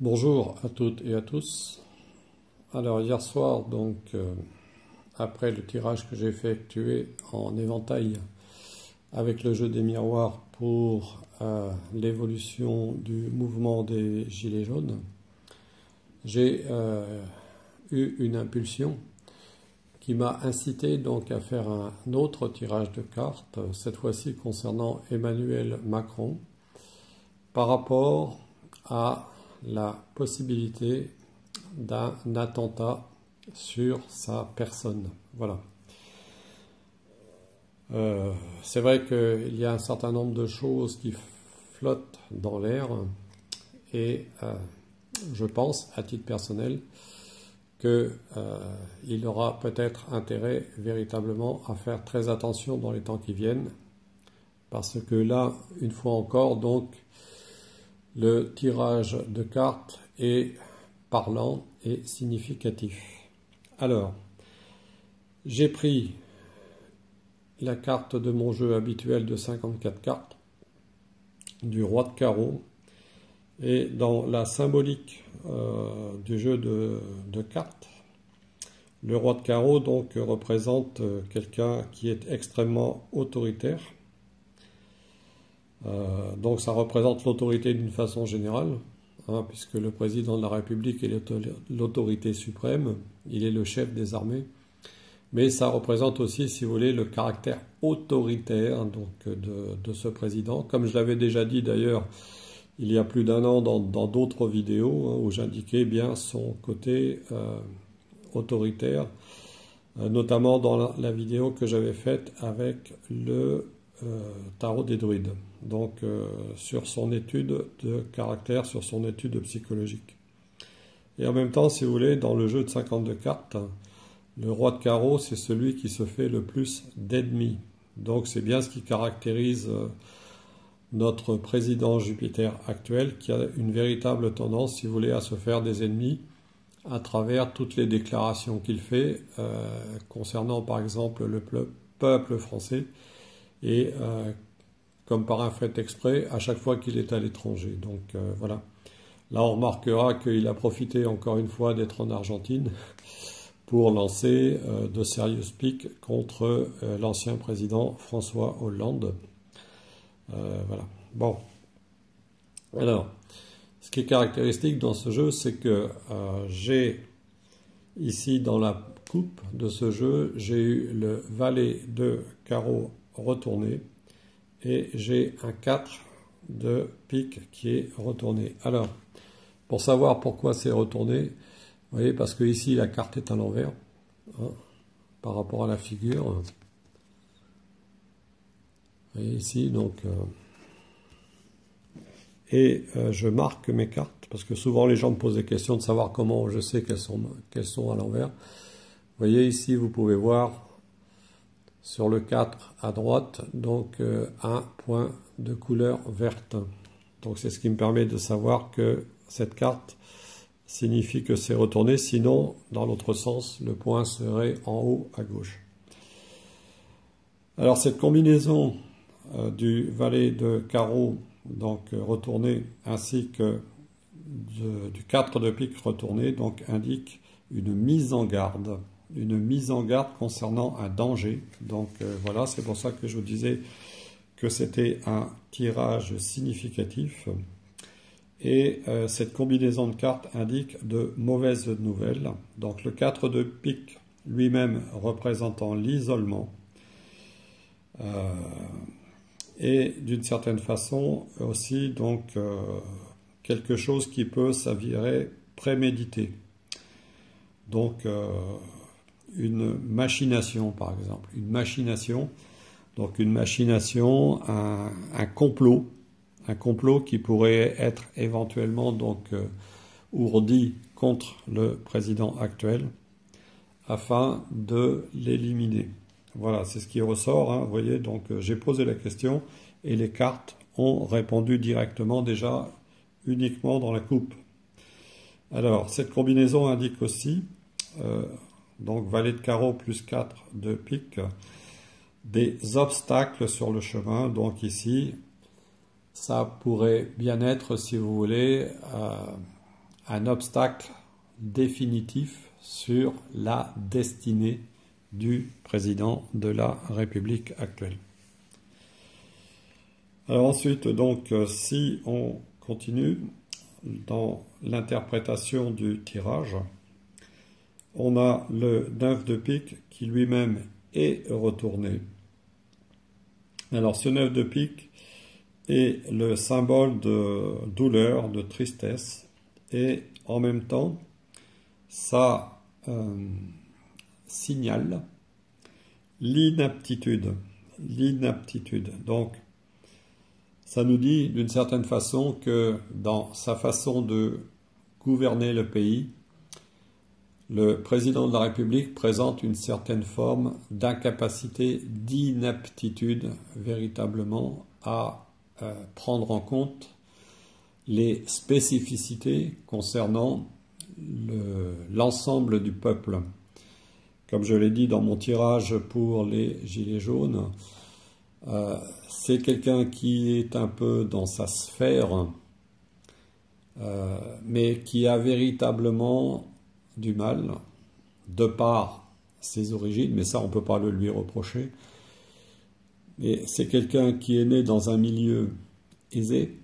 Bonjour à toutes et à tous. Alors hier soir, après le tirage que j'ai effectué en éventail avec le jeu des miroirs pour l'évolution du mouvement des Gilets jaunes, j'ai eu une impulsion qui m'a incité donc à faire un autre tirage de cartes, cette fois-ci concernant Emmanuel Macron, par rapport à la possibilité d'un attentat sur sa personne. Voilà. C'est vrai qu'il y a un certain nombre de choses qui flottent dans l'air et je pense, à titre personnel, qu'il aura peut-être intérêt véritablement à faire très attention dans les temps qui viennent, parce que là, une fois encore, donc, le tirage de cartes est parlant et significatif. Alors, j'ai pris la carte de mon jeu habituel de 54 cartes, du roi de carreau, et dans la symbolique du jeu de cartes, le roi de carreau donc représente quelqu'un qui est extrêmement autoritaire. Donc ça représente l'autorité d'une façon générale, puisque le président de la République est l'autorité suprême, il est le chef des armées, mais ça représente aussi, si vous voulez, le caractère autoritaire de ce président. Comme je l'avais déjà dit d'ailleurs il y a plus d'un an dans d'autres vidéos, où j'indiquais bien son côté autoritaire, notamment dans la vidéo que j'avais faite avec le tarot des druides, donc sur son étude de caractère, sur son étude psychologique. Et en même temps, si vous voulez, dans le jeu de 52 cartes, le roi de carreau, c'est celui qui se fait le plus d'ennemis. Donc c'est bien ce qui caractérise notre président Jupiter actuel, qui a une véritable tendance, si vous voulez, à se faire des ennemis à travers toutes les déclarations qu'il fait concernant par exemple le peuple français, et comme par un fait exprès, à chaque fois qu'il est à l'étranger. Donc voilà. Là, on remarquera qu'il a profité encore une fois d'être en Argentine pour lancer de serious piques contre l'ancien président François Hollande. Voilà. Bon. Alors, ce qui est caractéristique dans ce jeu, c'est que j'ai ici dans la coupe de ce jeu, j'ai eu le valet de carreau retourné et j'ai un 4 de pique qui est retourné. Alors, pour savoir pourquoi c'est retourné, vous voyez, parce que ici la carte est à l'envers, par rapport à la figure. Vous voyez ici, donc... je marque mes cartes, parce que souvent les gens me posent des questions de savoir comment je sais qu'elles sont à l'envers. Vous voyez ici, vous pouvez voir sur le 4 à droite, donc un point de couleur verte. Donc c'est ce qui me permet de savoir que cette carte signifie que c'est retourné, sinon dans l'autre sens, le point serait en haut à gauche. Alors cette combinaison du valet de carreau, donc retourné, ainsi que du 4 de pique retourné, donc indique une mise en garde concernant un danger. Donc voilà, c'est pour ça que je vous disais que c'était un tirage significatif. Et cette combinaison de cartes indique de mauvaises nouvelles. Donc le 4 de pique lui-même représentant l'isolement. Et d'une certaine façon aussi donc quelque chose qui peut s'avérer prémédité. Donc une machination par exemple, donc une machination, un complot qui pourrait être éventuellement donc ourdi contre le président actuel afin de l'éliminer. Voilà, c'est ce qui ressort, vous voyez, donc j'ai posé la question et les cartes ont répondu directement déjà uniquement dans la coupe. Alors, cette combinaison indique aussi, donc valet de carreau plus 4 de pique, des obstacles sur le chemin. Donc ici, ça pourrait bien être, si vous voulez, un obstacle définitif sur la destinée du président de la République actuelle. Alors ensuite, donc, si on continue dans l'interprétation du tirage, on a le 9 de pique qui lui-même est retourné. Alors ce 9 de pique est le symbole de douleur, de tristesse, et en même temps, ça signale l'inaptitude. L'inaptitude. Donc, ça nous dit d'une certaine façon que dans sa façon de gouverner le pays, le président de la République présente une certaine forme d'incapacité, d'inaptitude véritablement à prendre en compte les spécificités concernant l'ensemble du peuple. Comme je l'ai dit dans mon tirage pour les Gilets jaunes, c'est quelqu'un qui est un peu dans sa sphère, mais qui a véritablement du mal, de par ses origines, mais ça on ne peut pas le lui reprocher. Et c'est quelqu'un qui est né dans un milieu aisé,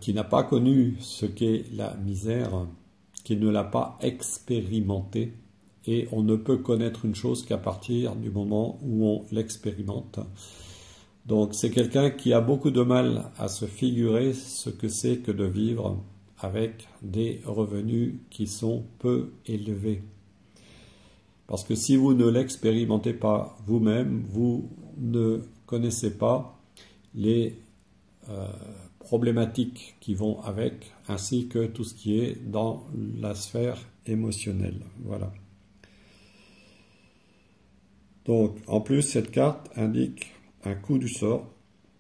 qui n'a pas connu ce qu'est la misère, qui ne l'a pas expérimenté, et on ne peut connaître une chose qu'à partir du moment où on l'expérimente. Donc c'est quelqu'un qui a beaucoup de mal à se figurer ce que c'est que de vivre avec des revenus qui sont peu élevés. Parce que si vous ne l'expérimentez pas vous-même, vous ne connaissez pas les problématiques qui vont avec, ainsi que tout ce qui est dans la sphère émotionnelle. Voilà. Donc, en plus, cette carte indique un coup du sort.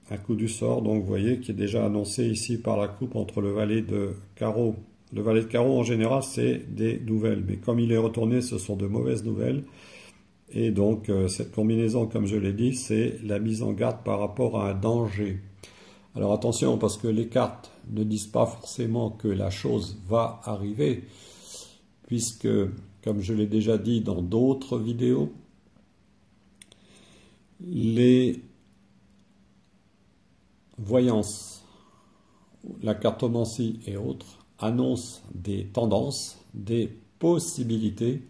Un coup du sort, donc vous voyez, qui est déjà annoncé ici par la coupe entre le valet de carreau. Le valet de carreau, en général, c'est des nouvelles. Mais comme il est retourné, ce sont de mauvaises nouvelles. Et donc, cette combinaison, comme je l'ai dit, c'est la mise en garde par rapport à un danger. Alors attention, parce que les cartes ne disent pas forcément que la chose va arriver, puisque, comme je l'ai déjà dit dans d'autres vidéos, les voyances, la cartomancie et autres annoncent des tendances, des possibilités,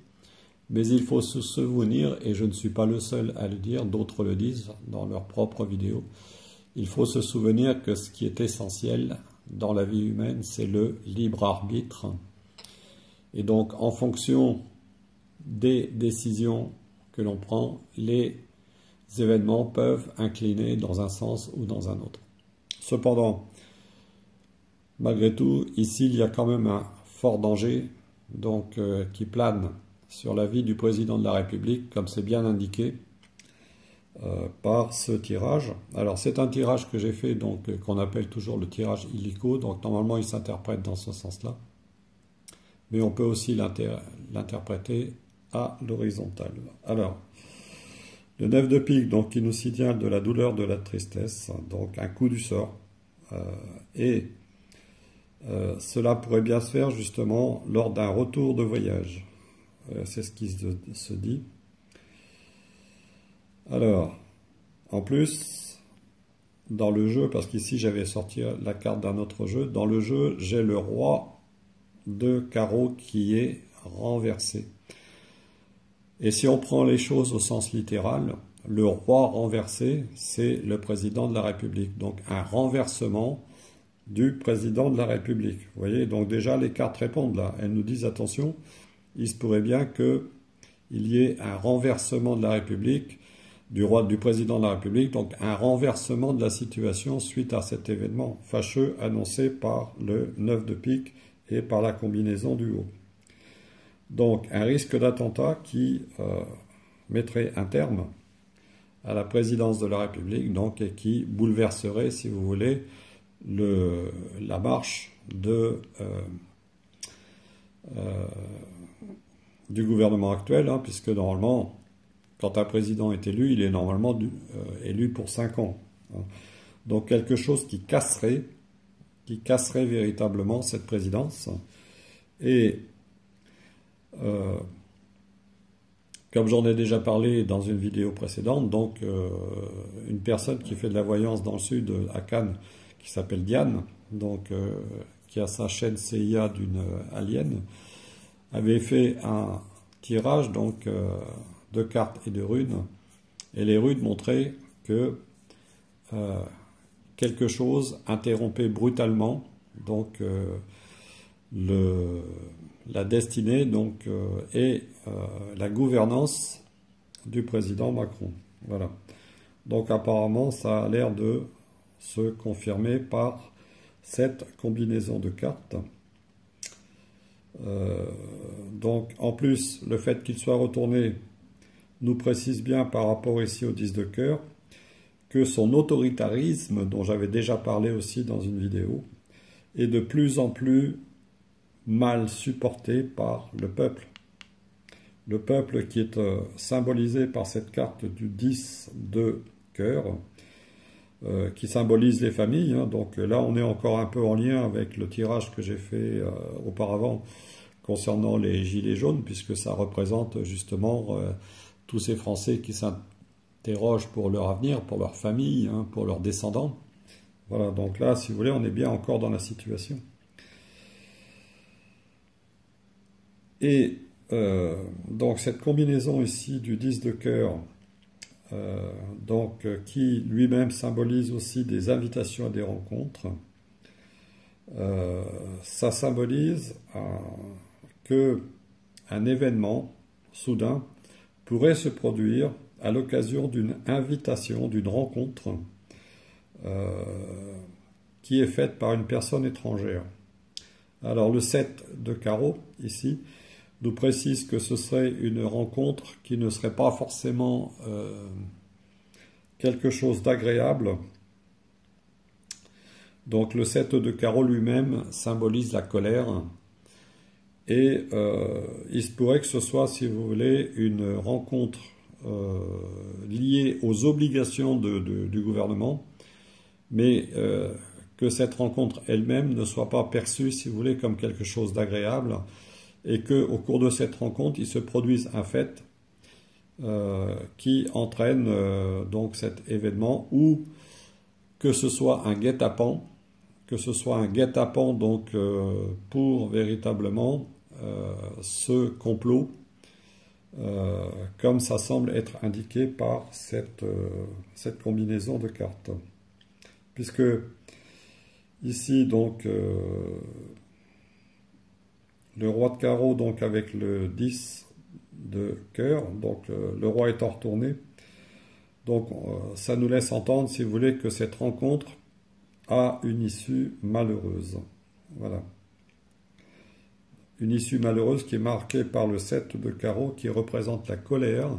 mais il faut se souvenir, et je ne suis pas le seul à le dire, d'autres le disent dans leurs propres vidéos, il faut se souvenir que ce qui est essentiel dans la vie humaine, c'est le libre arbitre. Et donc, en fonction des décisions que l'on prend, les événements peuvent incliner dans un sens ou dans un autre. Cependant, malgré tout, ici, il y a quand même un fort danger donc, qui plane sur la vie du président de la République, comme c'est bien indiqué par ce tirage. Alors, c'est un tirage que j'ai fait, donc qu'on appelle toujours le tirage illico, donc normalement, il s'interprète dans ce sens-là. Mais on peut aussi l'interpréter à l'horizontale. Alors, le 9 de pique, donc, qui nous signale de la douleur, de la tristesse, donc un coup du sort. Cela pourrait bien se faire justement lors d'un retour de voyage. C'est ce qui se dit. Alors, en plus, dans le jeu, parce qu'ici j'avais sorti la carte d'un autre jeu, dans le jeu, j'ai le roi de carreau qui est renversé. Et si on prend les choses au sens littéral, le roi renversé, c'est le président de la République. Donc un renversement du président de la République. Vous voyez, donc déjà les cartes répondent là. Elles nous disent attention, il se pourrait bien qu'il y ait un renversement de la République, du président de la République, donc un renversement de la situation suite à cet événement fâcheux annoncé par le 9 de pique et par la combinaison du haut. Donc un risque d'attentat qui mettrait un terme à la présidence de la République, donc, et qui bouleverserait, si vous voulez, la marche du gouvernement actuel, hein, puisque normalement, quand un président est élu, il est normalement élu pour 5 ans. Hein. Donc quelque chose qui casserait qui casserait véritablement cette présidence. Et comme j'en ai déjà parlé dans une vidéo précédente, donc une personne qui fait de la voyance dans le sud, à Cannes, qui s'appelle Diane, donc qui a sa chaîne CIA d'une alien, avait fait un tirage donc de cartes et de runes, et les runes montraient que quelque chose interrompait brutalement donc la destinée donc et la gouvernance du président Macron. Voilà. Donc apparemment ça a l'air de se confirmer par cette combinaison de cartes. Donc en plus le fait qu'il soit retourné nous précise bien par rapport ici au 10 de cœur que son autoritarisme, dont j'avais déjà parlé aussi dans une vidéo, est de plus en plus mal supporté par le peuple. Le peuple qui est symbolisé par cette carte du 10 de cœur, qui symbolise les familles. Hein. Donc là, on est encore un peu en lien avec le tirage que j'ai fait auparavant concernant les gilets jaunes, puisque ça représente justement tous ces Français qui s'interrogent pour leur avenir, pour leur famille, hein, pour leurs descendants. Voilà, donc là, si vous voulez, on est bien encore dans la situation. Et donc cette combinaison ici du 10 de cœur, donc qui lui-même symbolise aussi des invitations à des rencontres, ça symbolise que un événement soudain pourrait se produire à l'occasion d'une invitation, d'une rencontre qui est faite par une personne étrangère. Alors le 7 de carreau, ici, nous précise que ce serait une rencontre qui ne serait pas forcément quelque chose d'agréable. Donc le 7 de carreau lui-même symbolise la colère. Et il se pourrait que ce soit, si vous voulez, une rencontre liée aux obligations du gouvernement, mais que cette rencontre elle-même ne soit pas perçue, si vous voulez, comme quelque chose d'agréable, et qu'au cours de cette rencontre, il se produise un fait qui entraîne donc cet événement, ou que ce soit un guet-apens, donc pour véritablement ce complot, comme ça semble être indiqué par cette combinaison de cartes. Puisque ici, donc, le roi de carreau, donc avec le 10 de cœur, donc le roi étant retourné, donc ça nous laisse entendre, si vous voulez, que cette rencontre a une issue malheureuse. Voilà. Une issue malheureuse qui est marquée par le 7 de carreau qui représente la colère.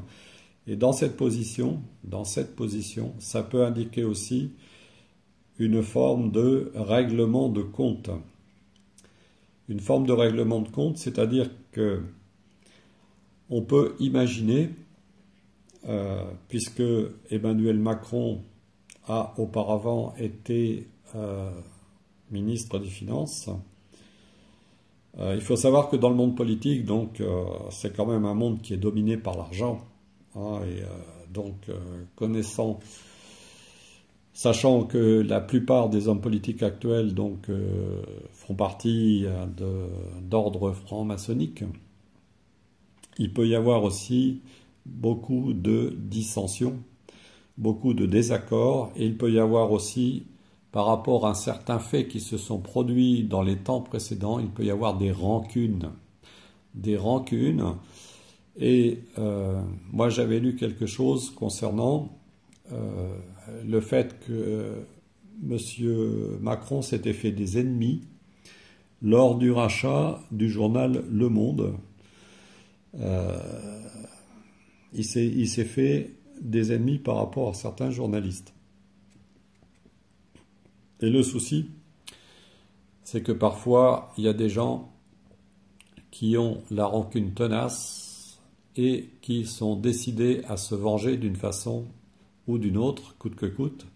Et dans cette position, ça peut indiquer aussi une forme de règlement de compte. Une forme de règlement de compte, c'est-à-dire que on peut imaginer, puisque Emmanuel Macron a auparavant été ministre des Finances, il faut savoir que dans le monde politique, donc c'est quand même un monde qui est dominé par l'argent, hein, et donc sachant que la plupart des hommes politiques actuels donc font partie d'ordre franc-maçonnique, il peut y avoir aussi beaucoup de dissensions, beaucoup de désaccords, et il peut y avoir aussi, par rapport à certains faits qui se sont produits dans les temps précédents, il peut y avoir des rancunes. Et moi j'avais lu quelque chose concernant le fait que M. Macron s'était fait des ennemis lors du rachat du journal Le Monde. Il s'est fait des ennemis par rapport à certains journalistes. Et le souci, c'est que parfois, il y a des gens qui ont la rancune tenace et qui sont décidés à se venger d'une façon ou d'une autre, coûte que coûte,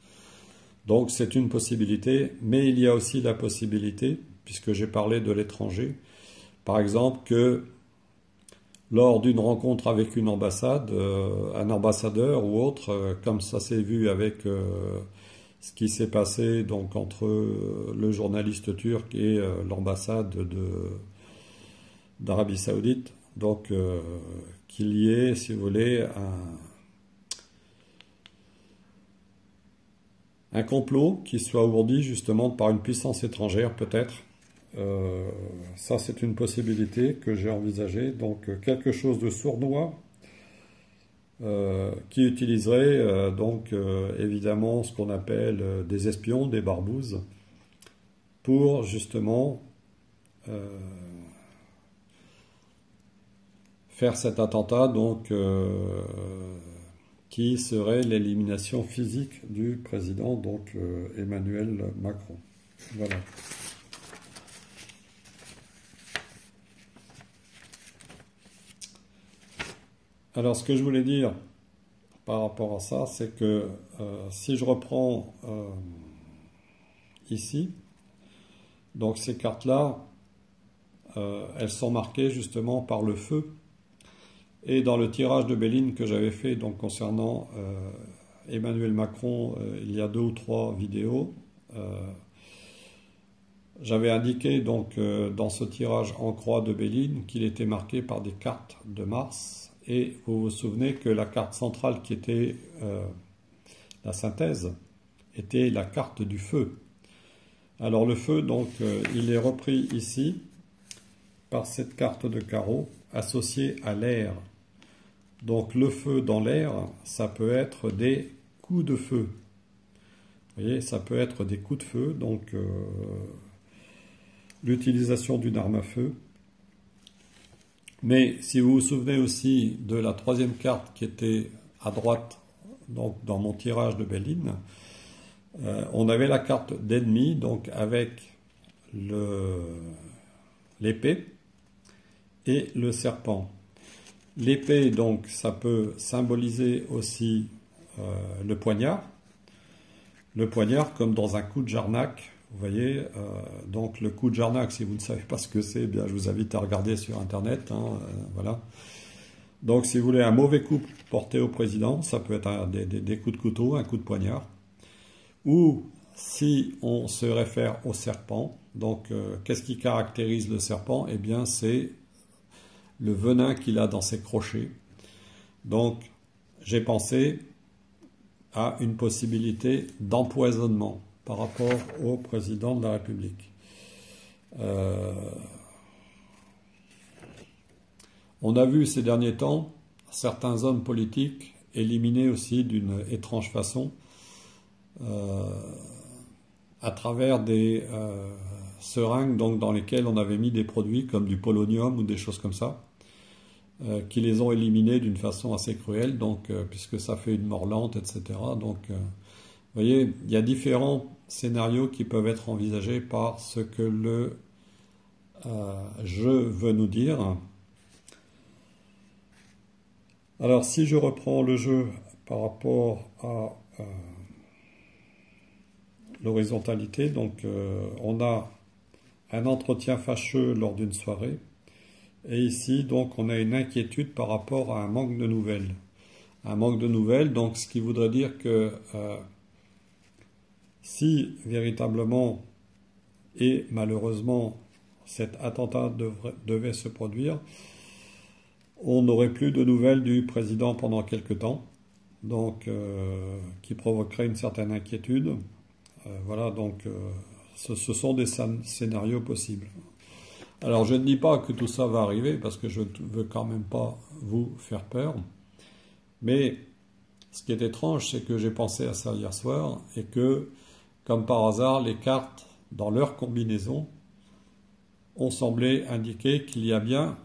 Donc c'est une possibilité, mais il y a aussi la possibilité, puisque j'ai parlé de l'étranger, par exemple que lors d'une rencontre avec une ambassade, un ambassadeur ou autre, comme ça s'est vu avec ce qui s'est passé donc entre le journaliste turc et l'ambassade d'Arabie Saoudite, donc qu'il y ait, si vous voulez, un complot qui soit ourdi justement par une puissance étrangère peut-être. Ça c'est une possibilité que j'ai envisagée, donc quelque chose de sournois qui utiliserait donc évidemment ce qu'on appelle des espions, des barbouzes, pour justement faire cet attentat donc qui serait l'élimination physique du président donc Emmanuel Macron. Voilà. Alors ce que je voulais dire par rapport à ça, c'est que si je reprends ici, donc ces cartes-là, elles sont marquées justement par le feu. Et dans le tirage de Béline que j'avais fait donc concernant Emmanuel Macron, il y a 2 ou 3 vidéos, j'avais indiqué donc dans ce tirage en croix de Béline qu'il était marqué par des cartes de Mars. Et vous vous souvenez que la carte centrale qui était la synthèse était la carte du feu. Alors le feu, donc, il est repris ici par cette carte de carreau associée à l'air. Donc le feu dans l'air, ça peut être des coups de feu. Vous voyez, ça peut être des coups de feu, donc l'utilisation d'une arme à feu. Mais si vous vous souvenez aussi de la 3e carte qui était à droite, donc dans mon tirage de Béline, on avait la carte d'ennemi, donc avec l'épée et le serpent. L'épée, donc, ça peut symboliser aussi le poignard. Le poignard comme dans un coup de Jarnac. Vous voyez, donc le coup de Jarnac, si vous ne savez pas ce que c'est, eh bien je vous invite à regarder sur Internet. Voilà. Donc si vous voulez un mauvais coup porté au président, ça peut être des coups de couteau, un coup de poignard. Ou si on se réfère au serpent, donc qu'est-ce qui caractérise le serpent? Eh bien c'est le venin qu'il a dans ses crochets. Donc j'ai pensé à une possibilité d'empoisonnement par rapport au président de la République. On a vu ces derniers temps certains hommes politiques éliminés aussi d'une étrange façon à travers des seringues donc, dans lesquelles on avait mis des produits comme du polonium ou des choses comme ça, qui les ont éliminés d'une façon assez cruelle, donc, puisque ça fait une mort lente, etc. Donc, vous voyez, il y a différents scénarios qui peuvent être envisagés par ce que le jeu veut nous dire. Alors, si je reprends le jeu par rapport à l'horizontalité, donc on a un entretien fâcheux lors d'une soirée, et ici, donc, on a une inquiétude par rapport à un manque de nouvelles. Un manque de nouvelles, donc, ce qui voudrait dire que si véritablement et malheureusement cet attentat devait se produire, on n'aurait plus de nouvelles du président pendant quelque temps, donc qui provoquerait une certaine inquiétude. Voilà, donc ce sont des scénarios possibles. Alors je ne dis pas que tout ça va arriver, parce que je ne veux quand même pas vous faire peur, mais ce qui est étrange, c'est que j'ai pensé à ça hier soir, et que, comme par hasard, les cartes, dans leur combinaison, ont semblé indiquer qu'il y a bien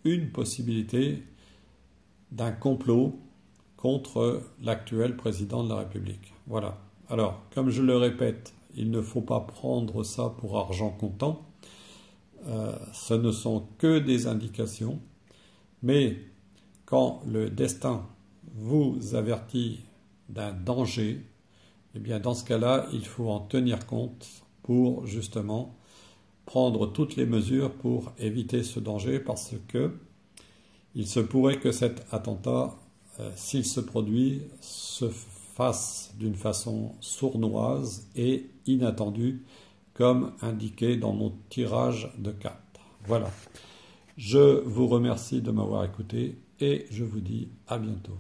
une possibilité d'un complot contre l'actuel président de la République. Voilà. Alors, comme je le répète, il ne faut pas prendre ça pour argent comptant. Ce ne sont que des indications, mais quand le destin vous avertit d'un danger, eh bien dans ce cas-là, il faut en tenir compte pour justement prendre toutes les mesures pour éviter ce danger parce que il se pourrait que cet attentat, s'il se produit, se fasse d'une façon sournoise et inattendue, comme indiqué dans mon tirage de cartes. Voilà. Je vous remercie de m'avoir écouté et je vous dis à bientôt.